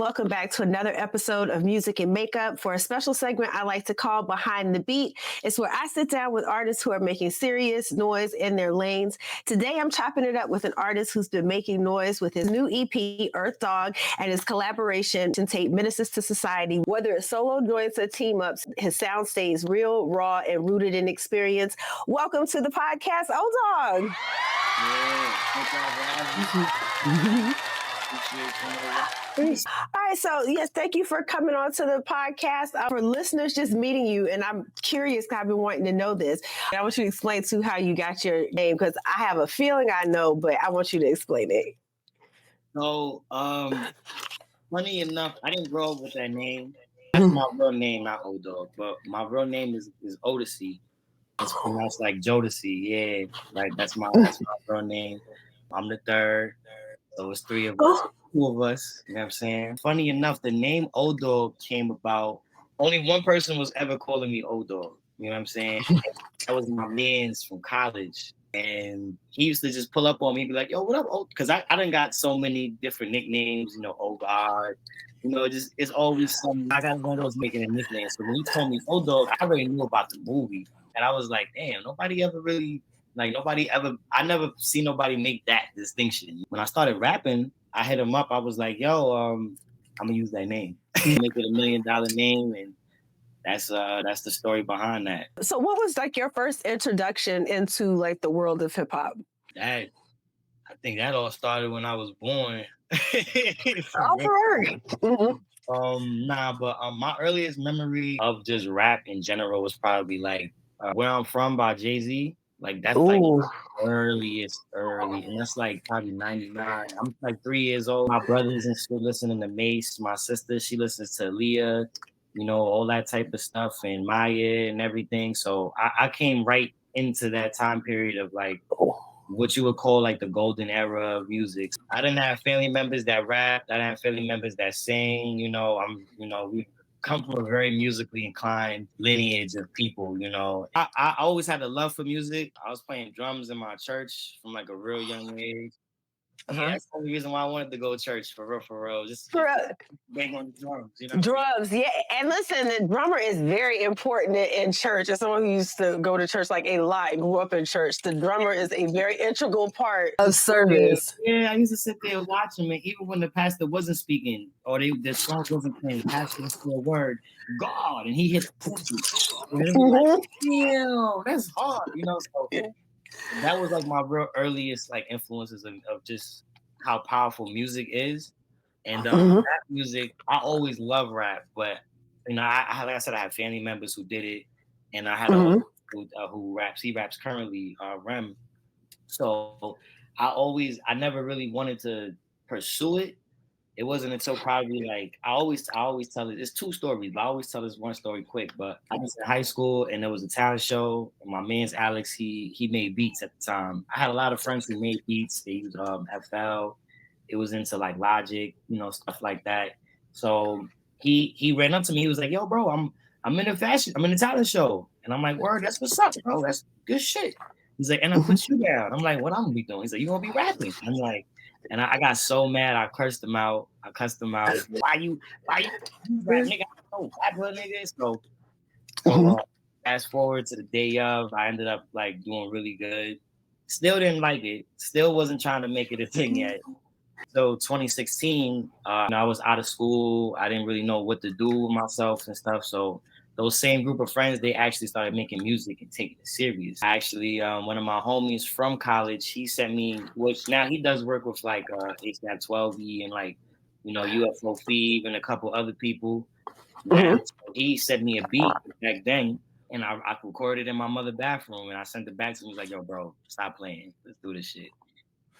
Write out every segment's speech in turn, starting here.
Welcome back to another episode of Music and Makeup for a special segment I like to call Behind the Beat. It's where I sit down with artists who are making serious noise in their lanes. Today, I'm chopping it up with an artist who's been making noise with his new EP, Earrth Dawg, and his collaboration to take Menaces to Society. Whether it's solo joints or team-ups, his sound stays real, raw, and rooted in experience. Welcome to the podcast, O Dawg. Yeah, All right, so yes, thank you for coming on to the podcast. For listeners just meeting you, and I'm curious because I've been wanting to know this. I want you to explain to how you got your name because I have a feeling I know, but I want you to explain it. So, funny enough, I didn't grow up with that name. That's my real name, not O Dawg, but my real name is Odyssey. It's pronounced like Jodeci. Yeah, like that's my real name. I'm the third, so it's three of us. Two of us, you know what I'm saying? Funny enough, the name O Dawg came about. Only one person was ever calling me O Dawg. You know what I'm saying? That was my man's from college. And he used to just pull up on me and be like, yo, what up? Because I done got so many different nicknames, you know, O God. You know, just it's always something. I got one of those making a nickname. So when he told me O Dawg, I already knew about the movie. And I was like, damn, I never seen nobody make that distinction. When I started rapping, I hit him up. I was like, yo, I'm gonna use that name. Make it $1 million name, and that's the story behind that. So what was like your first introduction into like the world of hip hop? I think that all started when I was born. My earliest memory of just rap in general was probably like Where I'm From by Jay-Z. Like that's like earliest, and that's like probably 99. I'm like 3 years old. My brothers and still listening to Mace. My sister, she listens to Leah, you know, all that type of stuff, and Maya and everything. So I came right into that time period of like what you would call like the golden era of music. I didn't have family members that rap. I didn't have family members that sing. We come from a very musically inclined lineage of people. You know, I always had a love for music. I was playing drums in my church from like a real young age. Yeah, that's the only reason why I wanted to go to church, for real. Just bang on the drums, you know. Drums, yeah. And listen, the drummer is very important in church. As someone who used to go to church like a lot, grew up in church, the drummer is a very integral part of service. Yeah, I used to sit there watching, and even when the pastor wasn't speaking or the song wasn't playing, the pastor was still a word, God, and he hit the and it was like, damn, that's hard, you know. So that was like my real earliest like influences of just how powerful music is. And rap music, I always love rap, but you know, like I said, I have family members who did it, and I had a who raps. He raps currently, Rem. So I never really wanted to pursue it. It wasn't until probably like I always tell it. It's two stories, but I always tell this one story quick. But I was in high school and there was a talent show. And my man's Alex, he made beats at the time. I had a lot of friends who made beats. They used FL. It was into like Logic, you know, stuff like that. So he ran up to me. He was like, "Yo, bro, I'm in the talent show." And I'm like, "Word, that's what's up, bro. That's good shit." He's like, "And I put you down." I'm like, "What I'm gonna be doing?" He's like, "You gonna be rapping?" I'm like, and I got so mad. I cursed him out. Why you rap, nigga? Oh, rapper, nigga. So fast forward to the day of, I ended up like doing really good. Still didn't like it. Still wasn't trying to make it a thing yet. So 2016, I was out of school. I didn't really know what to do with myself and stuff. So those same group of friends, they actually started making music and taking it serious. Actually, one of my homies from college, he sent me, which now he does work with like HNAP 12E and like, you know, UFO Feeve and a couple other people. Now, so he sent me a beat back then, and I recorded it in my mother's bathroom, and I sent it back to him. He was like, "Yo, bro, stop playing. Let's do this shit."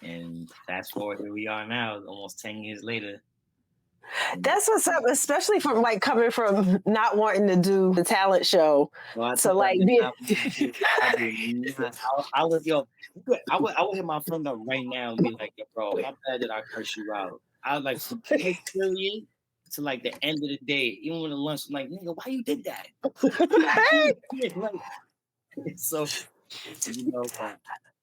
And fast forward, here we are now, almost 10 years later. That's what's up, especially from like coming from not wanting to do the talent show. Well, so like, I would hit my friend up right now and be like, "Yo, bro, how bad did I curse you out?" I was like, from period to like the end of the day, even when the lunch, I'm like, "Nigga, why you did that?" So, you know.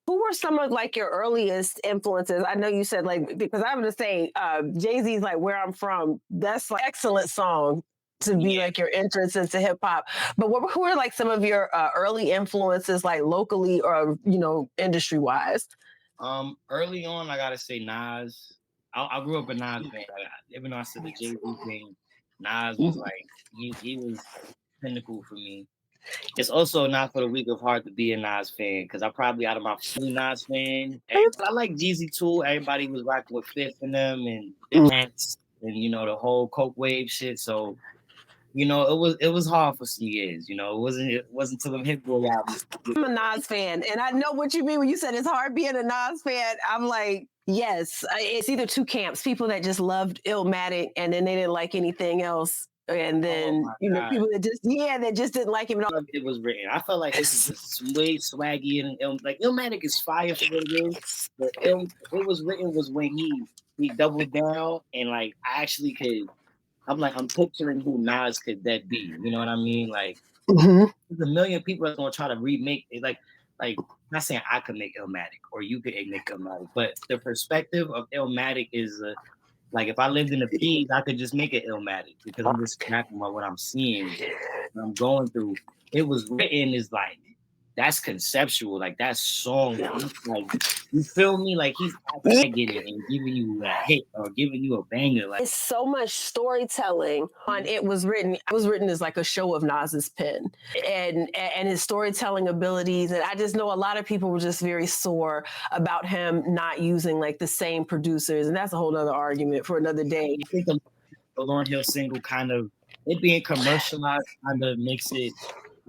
Who were some of like your earliest influences? I know you said like, because I'm gonna say Jay-Z's like Where I'm From. That's like excellent song to be like your entrance into hip hop. But who are like some of your early influences, like locally or industry wise? Early on, I gotta say Nas. I grew up a Nas fan. Even though I said the Jay-Z thing, Nas was like he was pinnacle for me. It's also not for the weak of heart to be a Nas fan because I'm probably out of my family Nas fan. I like Jeezy too. Everybody was rocking with Fifth and them and Dance and the whole Coke wave shit. So it was hard for some years. It wasn't till them Hit Boy albums. I'm a Nas fan, and I know what you mean when you said it's hard being a Nas fan. I'm like, yes, it's either two camps: people that just loved Illmatic, and then they didn't like anything else, and then people that just didn't like him at all. It was written. I felt like this is way swaggy and like Illmatic is fire for what it is, but it was written was when he doubled down and like I actually could. I'm picturing who Nas could that be. You know what I mean? Like there's a million people that's gonna try to remake it. Like I'm not saying I could make Illmatic or you could make Illmatic, but the perspective of Illmatic is like if I lived in the P's, I could just make it Illmatic because I'm just snapping about what I'm seeing, what I'm going through. It was written is like that's conceptual, like that song. Like you feel me? Like he's getting it and giving you a hit or giving you a banger. Like it's so much storytelling on it was written. It was written as like a show of Nas's pen and his storytelling abilities. And I just know a lot of people were just very sore about him not using like the same producers, and that's a whole nother argument for another day. I think the Lauryn Hill single kind of it being commercialized kind of makes it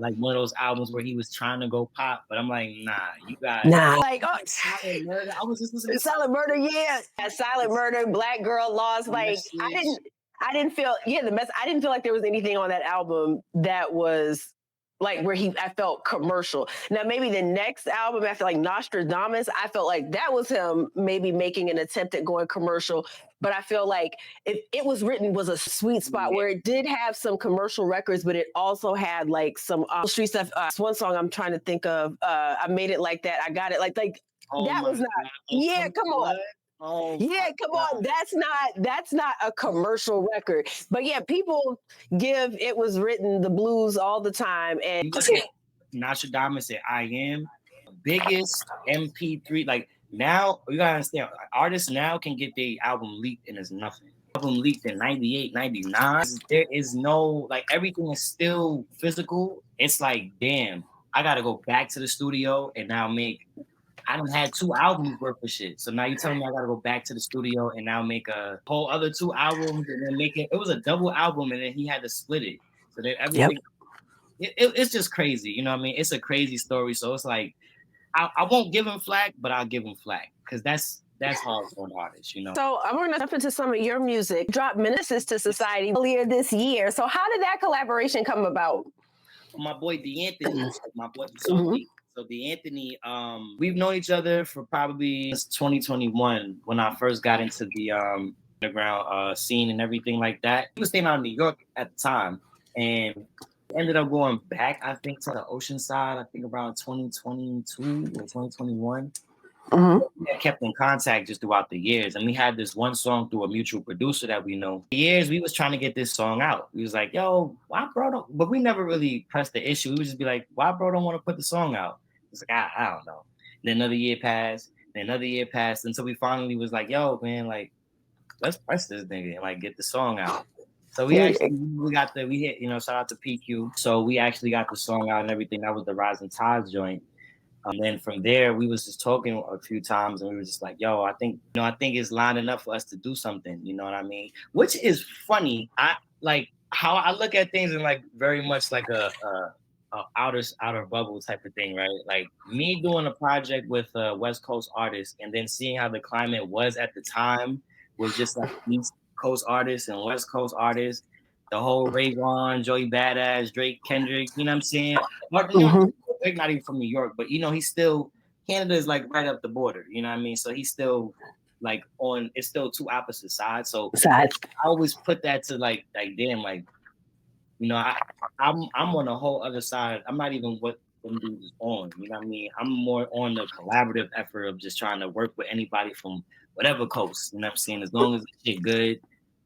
like one of those albums where he was trying to go pop, but I'm like, nah, you guys. Nah, like Silent Murder. I was just listening to Silent Murder, yeah. Silent Murder, Black Girl Lost. Like I didn't feel I didn't feel like there was anything on that album that was like where I felt commercial. Now maybe the next album after like Nostradamus, I felt like that was him maybe making an attempt at going commercial. But I feel like it was written was a sweet spot where it did have some commercial records, but it also had like some street stuff. One song I'm trying to think of, I Made It Like That. I Got It. Like that was not. Yeah, come on. Oh yeah, come on. That's not a commercial record. But yeah, people give It Was Written the blues all the time. And Nostradamus and I Am biggest MP3. Like now, you gotta understand, artists now can get their album leaked and it's nothing. Album leaked in 98, 99. There is no like everything is still physical. It's like, damn, I gotta go back to the studio and now I done had 2 albums worth of shit. So now you're telling me I gotta go back to the studio and now make a whole other 2 albums and then it was a double album and then he had to split it. So then everything it's just crazy. You know what I mean? It's a crazy story. So it's like I won't give him flack, but I'll give him flack because that's hard for an artist, So I'm going to jump into some of your music. Dropped Menaces to Society earlier this year. So how did that collaboration come about? My boy DVNthony, my boy. So DVNthony, we've known each other for probably 2021 when I first got into the underground scene and everything like that. He was staying out in New York at the time and ended up going back, I think, to the ocean side, I think around 2022 or 2021. We had kept in contact just throughout the years. And we had this one song through a mutual producer that we know. For years, we was trying to get this song out. We was like, yo, why bro don't... But we never really pressed the issue. We would just be like, why bro don't want to put the song out? It's like, I don't know. Then another year passed. Until we finally was like, yo, man, like, let's press this nigga and like get the song out. So we hit, shout out to PQ. So we actually got the song out and everything. That was the Rising Tides joint. And then from there, we was just talking a few times and we were just like, yo, I think it's lining up for us to do something. You know what I mean? Which is funny. I like how I look at things in like very much like a outer bubble type of thing, right? Like me doing a project with a West Coast artist and then seeing how the climate was at the time was just like East Coast artists and West Coast artists, the whole Ray Ron, Joey Badass, Drake, Kendrick, you know what I'm saying? Drake not even from New York, but he's still, Canada is like right up the border, you know what I mean? So he's still like it's still 2 opposite sides. So I always put that to like damn, like, I'm on a whole other side. I'm not even what them dudes is on. You know what I mean? I'm more on the collaborative effort of just trying to work with anybody from whatever coast. You know what I'm saying? As long as the shit good,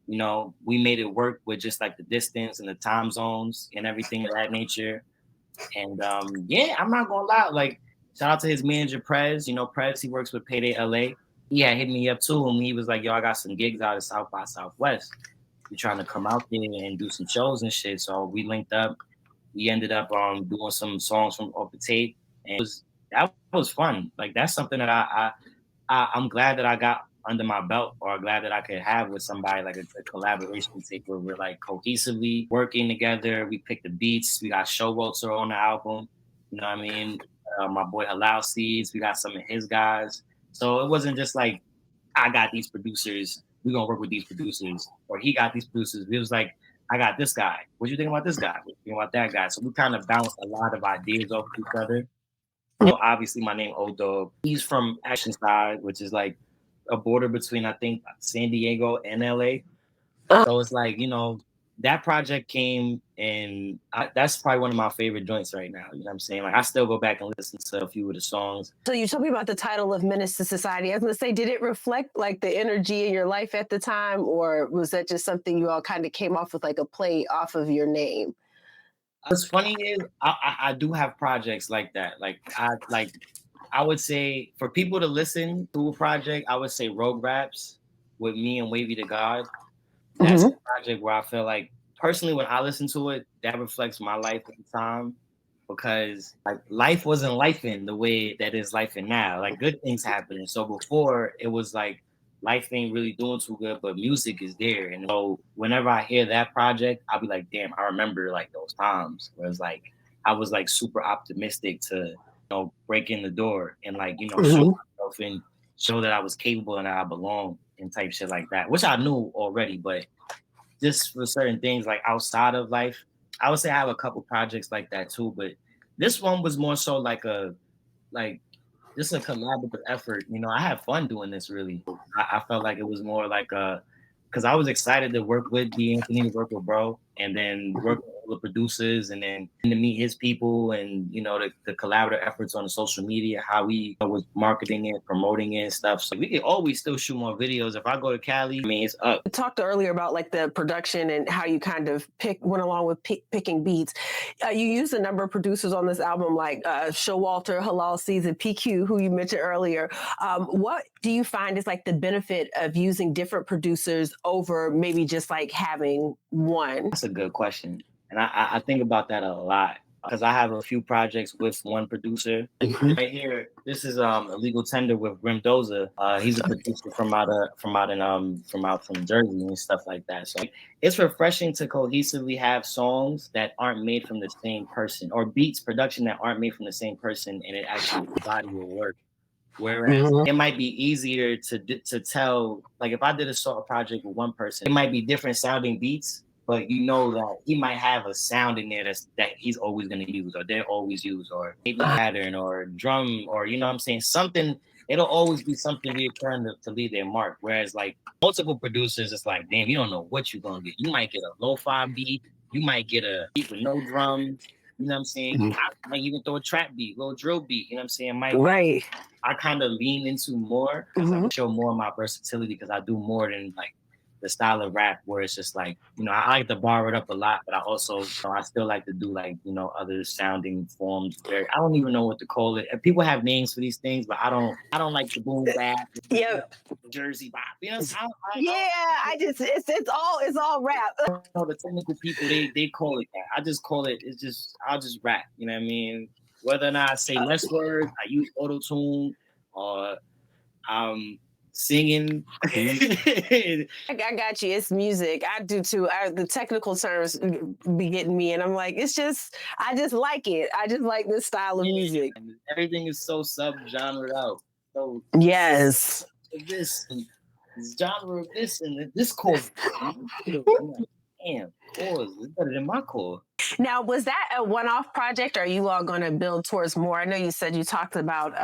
you know, we made it work with just like the distance and the time zones and everything of that nature. And yeah, I'm not gonna lie. Like, shout out to his manager Prez. You know, Prez, he works with Payday LA. He had hit me up too, and he was like, "Yo, I got some gigs out of South by Southwest. You trying to come out there and do some shows and shit?" So we linked up. We ended up doing some songs from off the tape, and that was fun. Like that's something that I'm glad that I got under my belt, or glad that I could have with somebody, like a collaboration tape where we're like cohesively working together. We pick the beats. We got Showboater on the album. You know what I mean? My boy Halal Seeds. We got some of his guys. So it wasn't just like I got these producers. We're gonna work with these producers, or he got these producers. It was like I got this guy. What you think about this guy? What you think about that guy? So we kind of bounced a lot of ideas off each other. You know, obviously my name O Dawg. He's from Oceanside, which is like a border between I think San Diego and LA. So it's like, you know, that project came and that's probably one of my favorite joints right now. You know what I'm saying? Like I still go back and listen to a few of the songs. So you told me about the title of Menace to Society. I was gonna say, did it reflect like the energy in your life at the time, or was that just something you all kind of came off with, like a play off of your name? What's funny is I do have projects like that. I would say for people to listen to a project, I would say Rogue Raps with me and Wavy to God. That's a project where I feel like personally when I listen to it, that reflects my life at the time because like life wasn't life in the way that is life in now. Like good things happening. So before it was like life ain't really doing too good, but music is there. And so whenever I hear that project, I'll be like, damn, I remember like those times where it's like I was like super optimistic to, you know, break in the door and like, you know, show myself and show that I was capable and that I belong and type shit like that, which I knew already, but just for certain things like outside of life, I would say I have a couple projects like that too, but this one was more so like just a collaborative effort. You know, I had fun doing this really. I felt like it was more like because I was excited to work with DVNthony, to work with bro, and then work with all the producers, and then to meet his people, and you know the collaborative efforts on the social media, how we was marketing it, promoting it, and stuff. So we can always still shoot more videos. If I go to Cali, I mean it's up. We talked earlier about like the production and how you kind of went along with picking beats. You used a number of producers on this album, like Showalter, Halal Seeds, and PQ, who you mentioned earlier. What do you find is like the benefit of using different producers over maybe just like having one? That's a good question. And I think about that a lot because I have a few projects with one producer. Right here, this is Illegal Tender with Grim Doza. He's a producer from from Jersey and stuff like that. So it's refreshing to cohesively have songs that aren't made from the same person, or beats production that aren't made from the same person, and it actually body will work. Whereas it might be easier to tell, like if I did a project with one person, it might be different sounding beats, but you know that he might have a sound in there that he's always going to use, or they're always use, or maybe pattern or drum, or you know what I'm saying, something. It'll always be something reoccurring to leave their mark. Whereas like multiple producers, it's like, damn, you don't know what you're gonna get. You might get a lo-fi beat, you might get a beat with no drums. You know what I'm saying? I might even throw a trap beat, little drill beat. You know what I'm saying? Right. I kind of lean into more because I show more of my versatility because I do more than like the style of rap where it's just like, you know, I like to bar it up a lot, but I also, you know, I still like to do like, you know, other sounding forms. I don't even know what to call it. People have names for these things, but I don't like the boom bap, Jersey bop. You know, it's all rap. know, the technical people they call it that. I just call it. I'll just rap. You know what I mean? Whether or not I say less words, I use auto tune, or I'm singing. I got you. It's music. I do too. The technical terms be getting me, and I'm like, I just like it. I just like this style of music. Everything is so sub-genre out. So yes, this and this genre of this and this chord. Damn, chords is better than my chord. Now, was that a one-off project, or are you all going to build towards more? I know you said you talked about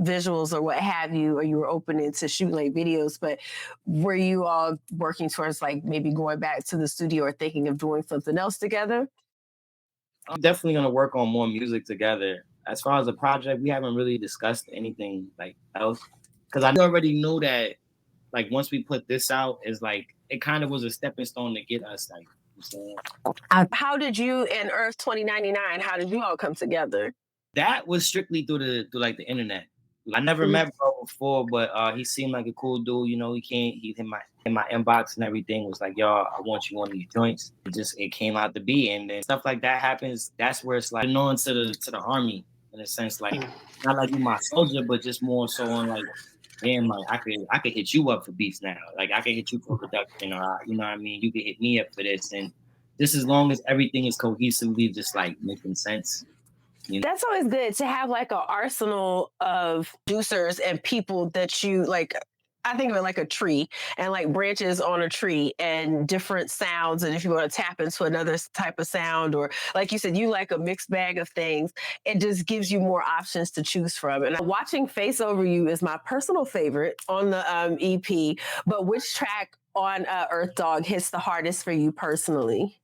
visuals or what have you, or you were open to shoot like videos, but were you all working towards like maybe going back to the studio or thinking of doing something else together? I'm definitely gonna work on more music together. As far as the project, we haven't really discussed anything like else because I already knew that like once we put this out, is like it kind of was a stepping stone to get us like. You know what I'm saying? How did you and Earth 2099? How did you all come together? That was strictly through like the internet. I never Mhm. met bro before, but he seemed like a cool dude. You know, he hit my inbox and everything. Was like, yo, I want you on these joints. It came out to be, and then stuff like that happens. That's where it's like known to the army in a sense, like not like you my soldier, but just more so on like, damn, like I could hit you up for beats now. Like I could hit you for production, or you know what I mean. You could hit me up for this, and just as long as everything is cohesively just like making sense. That's always good to have like an arsenal of producers and people that you like. I think of it like a tree and like branches on a tree and different sounds. And if you want to tap into another type of sound, or like you said, you like a mixed bag of things, it just gives you more options to choose from. And watching Face Over You is my personal favorite on the EP. But which track on Earth Dawg hits the hardest for you personally?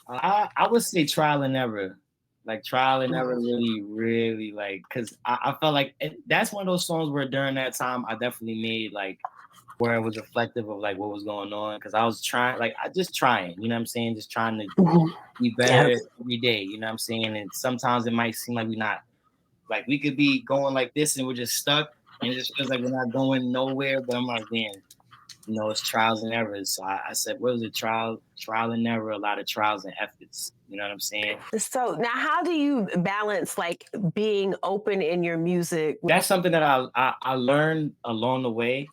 I would say Trial and Error. Like Trial and Error really like because I felt like that's one of those songs where during that time I definitely made like where it was reflective of like what was going on because I was trying like I just trying, you know what I'm saying? Just trying to be better every day, you know what I'm saying? And sometimes it might seem like we're not like we could be going like this and we're just stuck and it just feels like we're not going nowhere, but I'm like, damn, you know, it's trials and errors. So I said, what was it? Trial and error, a lot of trials and efforts. You know what I'm saying? So now, how do you balance like being open in your music? That's something that I learned along the way,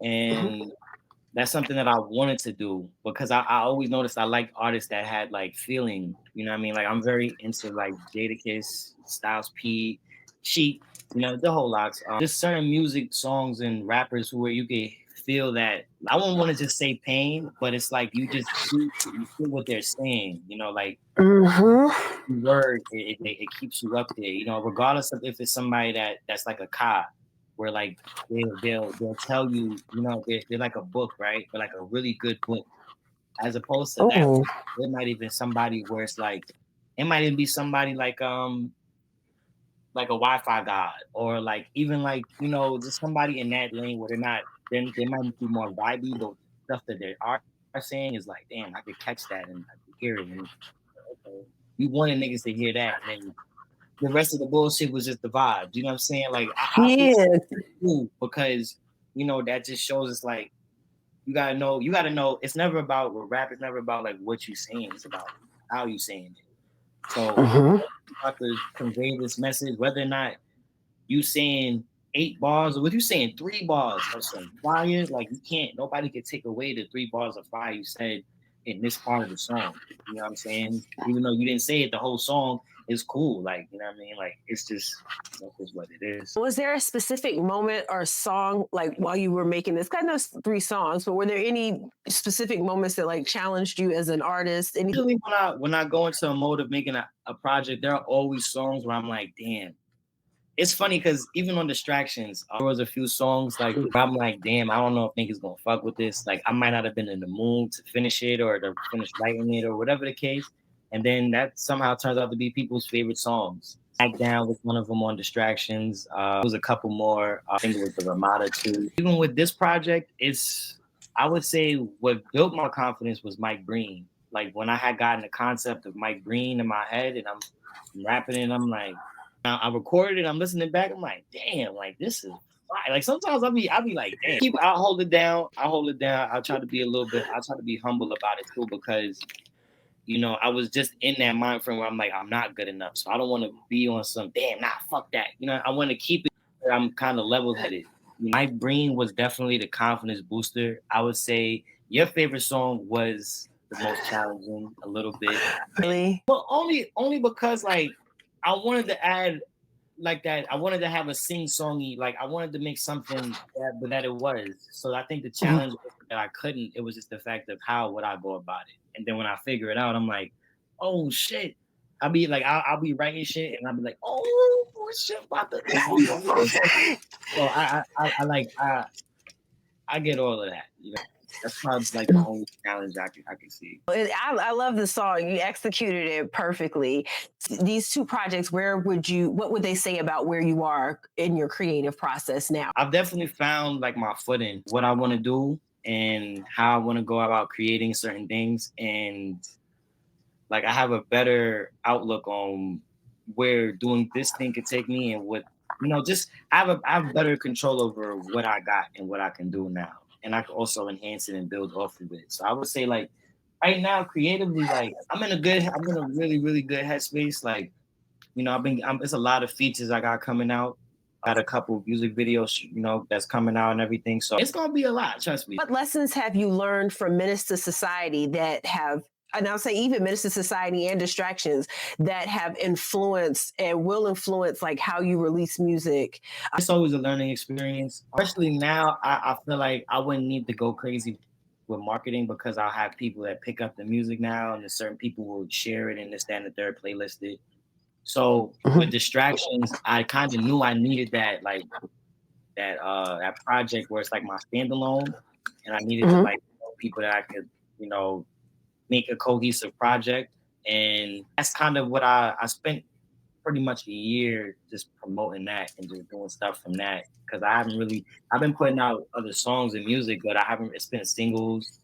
and that's something that I wanted to do because I always noticed I liked artists that had like feeling. You know what I mean? Like I'm very into like Jadakiss, Styles P, Sheep. You know the whole lots. Just certain music, songs, and rappers who where you can feel that. I wouldn't want to just say pain, but it's like you feel what they're saying. You know, like word it keeps you up there. You know, regardless of if it's somebody that's like a cop where like they'll tell you, you know, they're like a book, right? But like a really good book, as opposed to that, it might even somebody where it's like it might even be somebody like a Wi-Fi god, or like even like you know just somebody in that lane where they're not, then they might be more vibey, but stuff that they are saying is like, damn, I could catch that and I could hear it. And okay, you wanted niggas to hear that, and then the rest of the bullshit was just the vibe. You know what I'm saying? Like I feel Yeah. cool because you know that just shows us like you gotta know it's never about rap is never about like what you saying, it's about how you saying it. So you have to convey this message, whether or not you saying 8 bars or what you saying 3 bars of some fire, like you can't nobody can take away the 3 bars of fire you said in this part of the song. You know what I'm saying? Even though you didn't say it the whole song, it's cool. Like, you know what I mean? Like it's just that's just what it is. Was there a specific moment or song like while you were making this? I know it's 3 songs, but were there any specific moments that like challenged you as an artist? Usually when I go into a mode of making a project, there are always songs where I'm like, damn. It's funny because even on Distractions, there was a few songs like I'm like, damn, I don't know if niggas gonna fuck with this. Like I might not have been in the mood to finish it or to finish writing it or whatever the case. And then that somehow turns out to be people's favorite songs. Back Down was one of them on Distractions. There was a couple more. I think it was the Ramada too. Even with this project, I would say what built my confidence was Mike Breen. Like when I had gotten the concept of Mike Breen in my head and I'm rapping it, I'm like, I recorded it, I'm listening back, I'm like, damn, like this is fire. Like sometimes I'll be like, damn. I'll hold it down. I'll try to be I'll try to be humble about it too, because you know, I was just in that mind frame where I'm like, I'm not good enough. So I don't want to be on some damn, nah, fuck that. You know, I want to keep it where I'm kind of level headed. My brain was definitely the confidence booster. I would say your favorite song was the most challenging a little bit. Really? But only because like I wanted to add like that. I wanted to have a sing-songy, like I wanted to make something that it was. So I think the challenge was that I couldn't. It was just the fact of how would I go about it. And then when I figure it out, I'm like, oh shit. I'll be writing shit and I'll be like, oh shit about the so I get all of that, you know. That's probably like the only challenge I can see. I love the song. You executed it perfectly. These two projects, what would they say about where you are in your creative process now? I've definitely found like my footing, what I want to do and how I want to go about creating certain things. And like I have a better outlook on where doing this thing could take me and what, just I have better control over what I got and what I can do now. And I can also enhance it and build off of it. So I would say like right now, creatively, like I'm in a really, really good headspace. Like, it's a lot of features I got coming out. I got a couple of music videos, that's coming out and everything. So it's gonna be a lot, trust me. What lessons have you learned from Menace to Society that have, and I'll say even Menace to Society and Distractions, that have influenced and will influence like how you release music? It's always a learning experience. Especially now, I feel like I wouldn't need to go crazy with marketing because I'll have people that pick up the music now, and then certain people will share it and this, that, and the third playlist it. So with Distractions, I kind of knew I needed that, like that project where it's like my standalone, and I needed to like people that I could, make a cohesive project. And that's kind of what I spent pretty much a year just promoting that and just doing stuff from that. Cause I've been putting out other songs and music, but it's been singles,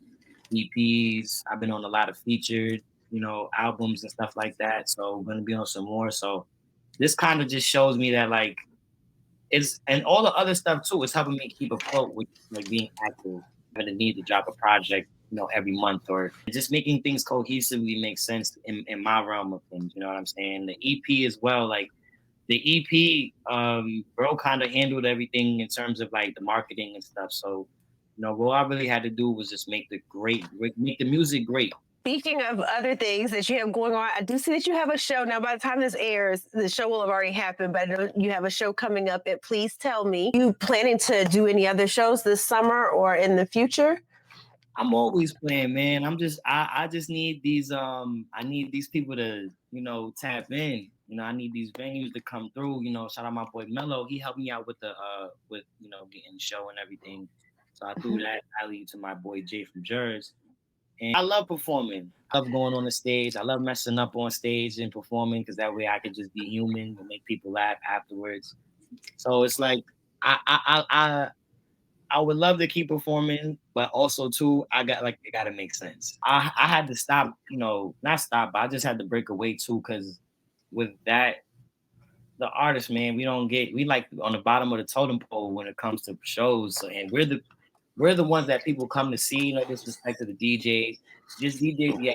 EPs. I've been on a lot of featured, albums and stuff like that. So I'm going to be on some more. So this kind of just shows me that like, and all the other stuff too, is helping me keep afloat with like being active, having the need to drop a project, every month, or just making things cohesively make sense in my realm of things. You know what I'm saying? The EP as well, like the EP, bro kind of handled everything in terms of like the marketing and stuff. So, what I really had to do was just make the music great. Speaking of other things that you have going on, I do see that you have a show. Now, by the time this airs, the show will have already happened, but I know you have a show coming up at Please Tell Me. You planning to do any other shows this summer or in the future? I'm always playing, man. I just need these I need these people to, tap in. I need these venues to come through. Shout out my boy Mello. He helped me out with getting the show and everything. So I threw that alley to my boy Jay from Jersey. And I love performing. I love going on the stage. I love messing up on stage and performing because that way I can just be human and make people laugh afterwards. So it's like I would love to keep performing, but also too, it gotta make sense. I had to stop, not stop, but I just had to break away too, because with that, the artists, man, we like on the bottom of the totem pole when it comes to shows. So, and we're the ones that people come to see. No disrespect to the DJs, just DJs, yeah.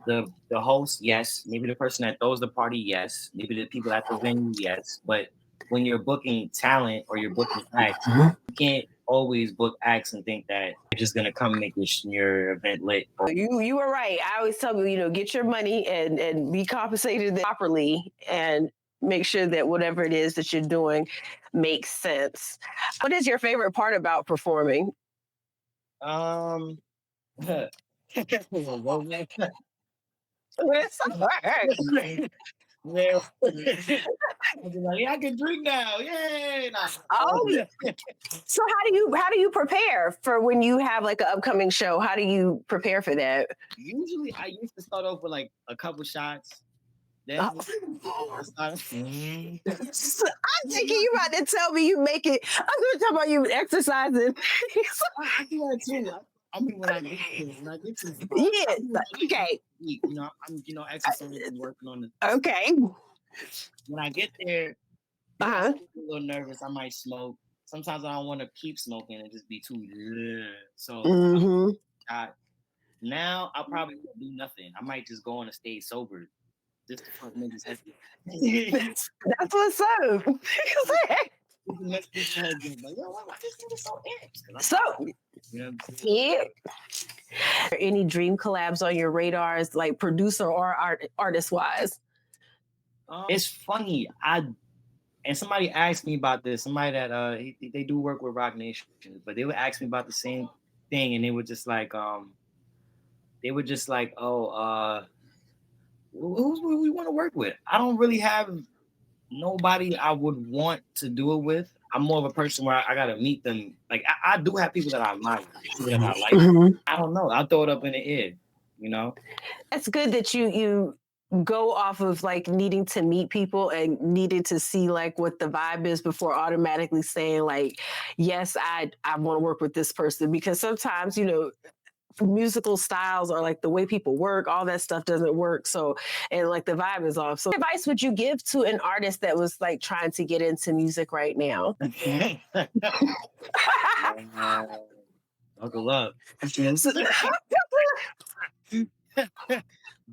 The host, yes. Maybe the person that throws the party, yes. Maybe the people at the venue, yes. But when you're booking talent or you're booking acts, you can't always book acts and think that you're just gonna come make your event lit. You were right. I always tell you, get your money and be compensated properly and make sure that whatever it is that you're doing makes sense. What is your favorite part about performing? Well, I'll be like, yeah, I can drink now. Yay! Nah. Oh, so how do you prepare for when you have like an upcoming show? How do you prepare for that? Usually, I used to start off with like a couple shots. Then I'm thinking you about to tell me you make it. I'm going to talk about you exercising. I do that too. I mean, when I get to the yeah, okay. I'm exercising and working on the. Okay. When I get there, I'm a little nervous. I might smoke. Sometimes I don't want to keep smoking and just be too. So now I'll probably do nothing. I might just go on a stage sober. Just to fuck niggas happy. That's what's up. So, yeah. Any dream collabs on your radars, like producer or artist wise? It's funny. And somebody asked me about this. Somebody that they do work with Rock Nation, but they would ask me about the same thing, and they were just like, oh, who we want to work with? I don't really have nobody I would want to do it with. I'm more of a person where I gotta meet them. Like I do have people that I like, people that I like. I don't know. I'll throw it up in the air, you know. It's good that you go off of like needing to meet people and needing to see like what the vibe is before automatically saying like, yes, I want to work with this person, because sometimes, you know, musical styles or like the way people work, all that stuff doesn't work. So, and like the vibe is off. So, what advice would you give to an artist that was like trying to get into music right now? Buckle up.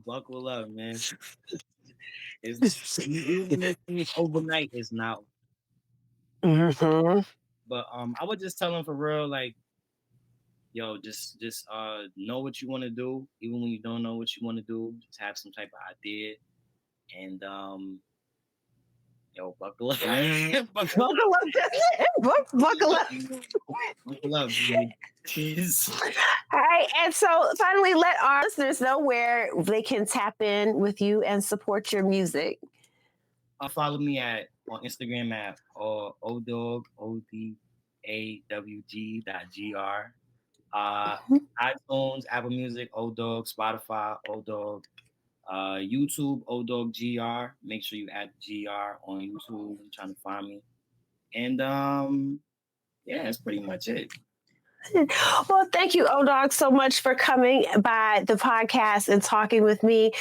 Buckle up, man. It's overnight is not. Mm-hmm. But I would just tell them for real, like, yo, just know what you want to do, even when you don't know what you want to do. Just have some type of idea, and yo, buckle up. Buckle up. Buckle up. Buckle up, man. Jeez. All right. And so finally, let our listeners know where they can tap in with you and support your music. Follow me on Instagram at O Dawg ODAWG.gr. iTunes, Apple Music, O Dawg, Spotify, O Dawg, YouTube, O Dawg GR. Make sure you add GR on YouTube. I'm trying to find me. And yeah, that's pretty much it. Well, thank you, O Dawg, so much for coming by the podcast and talking with me.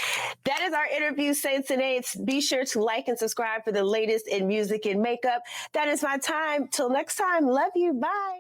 That is our interview, Saints and Eights. Be sure to like and subscribe for the latest in music and makeup. That is my time. Till next time, love you. Bye.